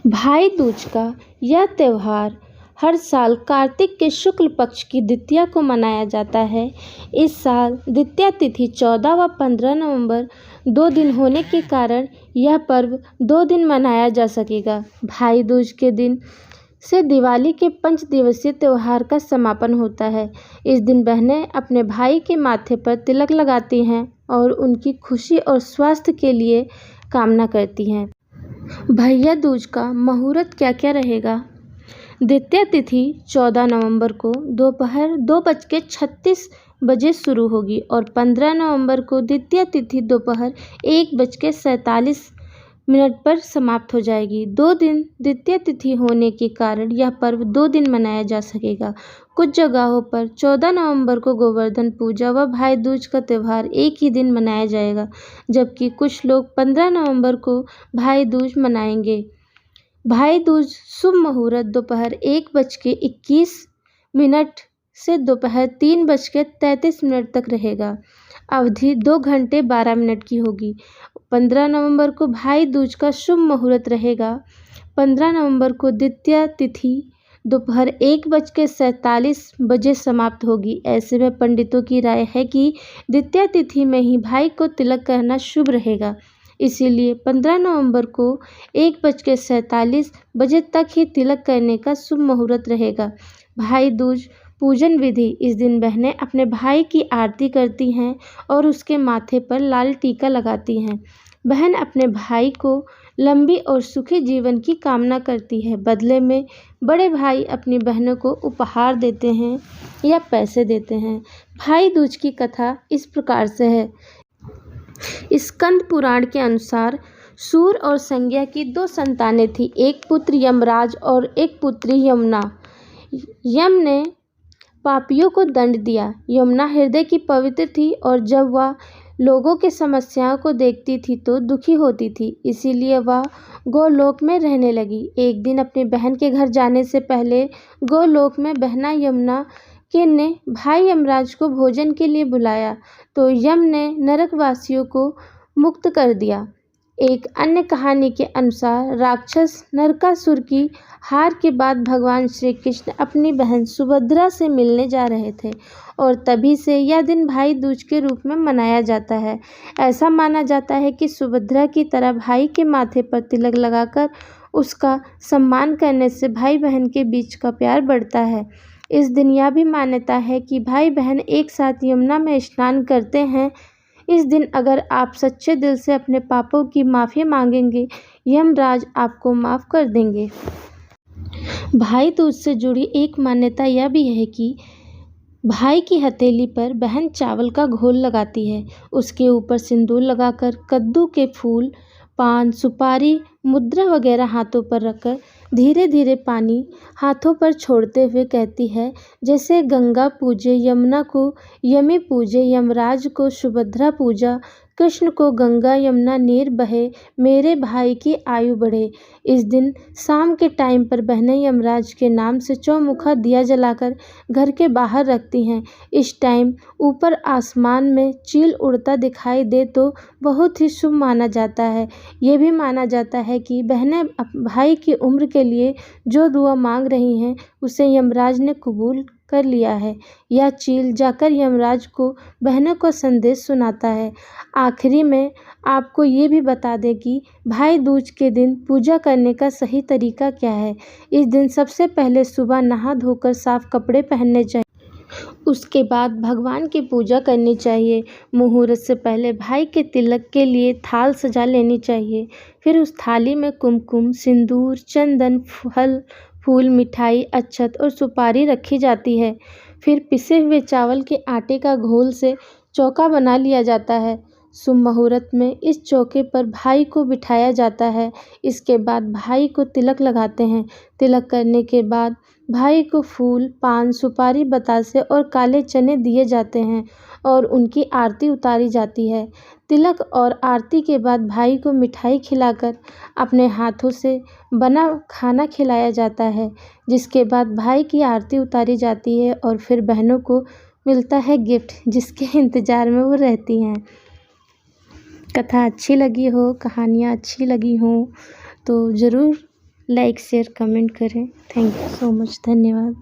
भाई दूज का यह त्योहार हर साल कार्तिक के शुक्ल पक्ष की द्वितीया को मनाया जाता है। इस साल द्वितीया तिथि 14 व 15 नवंबर 2 दिन होने के कारण यह पर्व 2 दिन मनाया जा सकेगा। भाई दूज के दिन से दिवाली के 5 दिवसीय त्यौहार का समापन होता है। इस दिन बहनें अपने भाई के माथे पर तिलक लगाती हैं और उनकी खुशी और स्वास्थ्य के लिए कामना करती हैं। भैया दूज का मुहूर्त क्या क्या रहेगा? द्वितीया तिथि 14 नवंबर को दोपहर 2:36 शुरू होगी और 15 नवंबर को द्वितीया तिथि दोपहर 1:47 पर समाप्त हो जाएगी। 2 दिन द्वितीया तिथि होने के कारण यह पर्व 2 दिन मनाया जा सकेगा। कुछ जगहों पर 14 नवंबर को गोवर्धन पूजा व भाई दूज का त्यौहार एक ही दिन मनाया जाएगा, जबकि कुछ लोग 15 नवंबर को भाई दूज मनाएंगे। भाई दूज शुभ मुहूर्त दोपहर 1:21 से दोपहर 3:33 तक रहेगा। अवधि 2 घंटे 12 मिनट की होगी। 15 नवंबर को भाई दूज का शुभ मुहूर्त रहेगा। 15 नवंबर को द्वितीया तिथि दोपहर 1:47 समाप्त होगी। ऐसे में पंडितों की राय है कि द्वितीया तिथि में ही भाई को तिलक करना शुभ रहेगा। इसीलिए 15 नवंबर को 1:47 तक ही तिलक करने का शुभ मुहूर्त रहेगा। भाई दूज पूजन विधि: इस दिन बहनें अपने भाई की आरती करती हैं और उसके माथे पर लाल टीका लगाती हैं। बहन अपने भाई को लंबी और सुखी जीवन की कामना करती है। बदले में बड़े भाई अपनी बहनों को उपहार देते हैं या पैसे देते हैं। भाई दूज की कथा इस प्रकार से है। स्कंद पुराण के अनुसार सूर और संज्ञा की 2 संतानें थीं, एक पुत्र यमराज और एक पुत्री यमुना। यम ने पापियों को दंड दिया। यमुना हृदय की पवित्र थी और जब वह लोगों की समस्याओं को देखती थी तो दुखी होती थी, इसीलिए वह गोलोक में रहने लगी। एक दिन अपनी बहन के घर जाने से पहले गोलोक में बहना यमुना के ने भाई यमराज को भोजन के लिए बुलाया तो यम ने नरकवासियों को मुक्त कर दिया। एक अन्य कहानी के अनुसार राक्षस नरकासुर की हार के बाद भगवान श्री कृष्ण अपनी बहन सुभद्रा से मिलने जा रहे थे और तभी से यह दिन भाई दूज के रूप में मनाया जाता है। ऐसा माना जाता है कि सुभद्रा की तरह भाई के माथे पर तिलक लगाकर उसका सम्मान करने से भाई बहन के बीच का प्यार बढ़ता है। इस दिन यह भी मान्यता है कि भाई बहन एक साथ यमुना में स्नान करते हैं। इस दिन अगर आप सच्चे दिल से अपने पापों की माफ़ी मांगेंगे, यमराज आपको माफ़ कर देंगे। भाई दूज से जुड़ी एक मान्यता यह भी है कि भाई की हथेली पर बहन चावल का घोल लगाती है। उसके ऊपर सिंदूर लगाकर कद्दू के फूल, पान, सुपारी, मुद्रा वगैरह हाथों पर रखकर धीरे धीरे पानी हाथों पर छोड़ते हुए कहती है, जैसे गंगा पूजे यमुना को, यमी पूजे यमराज को, सुभद्रा पूजा कृष्ण को, गंगा यमुना नीर बहे, मेरे भाई की आयु बढ़े। इस दिन शाम के टाइम पर बहनें यमराज के नाम से चौमुखा दिया जलाकर घर के बाहर रखती हैं। इस टाइम ऊपर आसमान में चील उड़ता दिखाई दे तो बहुत ही शुभ माना जाता है। ये भी माना जाता है कि बहनें भाई की उम्र के लिए जो दुआ मांग रही हैं उसे यमराज ने कबूल कर लिया है। यह चील जाकर यमराज को बहनों को संदेश सुनाता है। आखिरी में आपको ये भी बता दें कि भाई दूज के दिन पूजा करने का सही तरीका क्या है। इस दिन सबसे पहले सुबह नहा धोकर साफ कपड़े पहनने चाहिए। उसके बाद भगवान की पूजा करनी चाहिए। मुहूर्त से पहले भाई के तिलक के लिए थाल सजा लेनी चाहिए। फिर उस थाली में कुमकुम, सिंदूर, चंदन, फल, फूल, मिठाई, अक्षत और सुपारी रखी जाती है। फिर पिसे हुए चावल के आटे का घोल से चौका बना लिया जाता है। शुभ मुहूर्त में इस चौके पर भाई को बिठाया जाता है। इसके बाद भाई को तिलक लगाते हैं। तिलक करने के बाद भाई को फूल, पान, सुपारी, बतासे और काले चने दिए जाते हैं और उनकी आरती उतारी जाती है। तिलक और आरती के बाद भाई को मिठाई खिलाकर अपने हाथों से बना खाना खिलाया जाता है, जिसके बाद भाई की आरती उतारी जाती है और फिर बहनों को मिलता है गिफ्ट, जिसके इंतज़ार में वो रहती हैं। कथा अच्छी लगी हो, कहानियाँ अच्छी लगी हों तो ज़रूर लाइक शेयर कमेंट करें। Thank you so much. धन्यवाद।